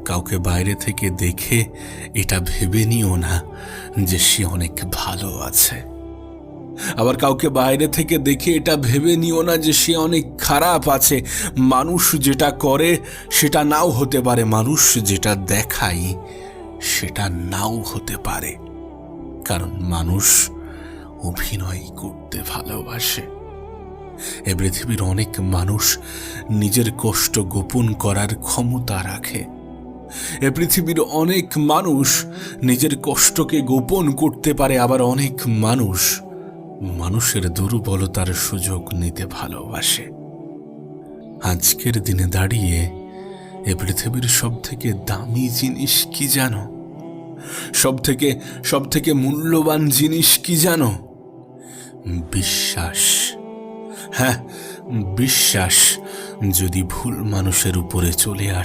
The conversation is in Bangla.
কাউকে বাইরে থেকে দেখে এটা ভেবে নিও না যে সে অনেক ভালো আছে, আবার কাউকে বাইরে থেকে দেখে এটা ভেবে নিও না যে সে অনেক খারাপ আছে। মানুষ যেটা করে সেটা নাও হতে পারে, মানুষ যেটা দেখায় সেটা নাও হতে পারে, কারণ মানুষ অভিনয় করতে ভালোবাসে। এ পৃথিবীর অনেক মানুষ নিজের কষ্ট গোপন করার ক্ষমতা রাখে। এ পৃথিবীর অনেক মানুষ নিজের কষ্টকে গোপন করতে পারে, আবার অনেক মানুষ মানুষের দুর্বলতার সুযোগ নিতে ভালোবাসে। আজকের দিনে দাঁড়িয়ে এ পৃথিবীর সব থেকে দামি জিনিস কি জানো? সব থেকে মূল্যবান জিনিস কি জানো? বিশ্বাস। হ্যাঁ, বিশ্বাস যদি ভুল মানুষের উপরে চলে আসে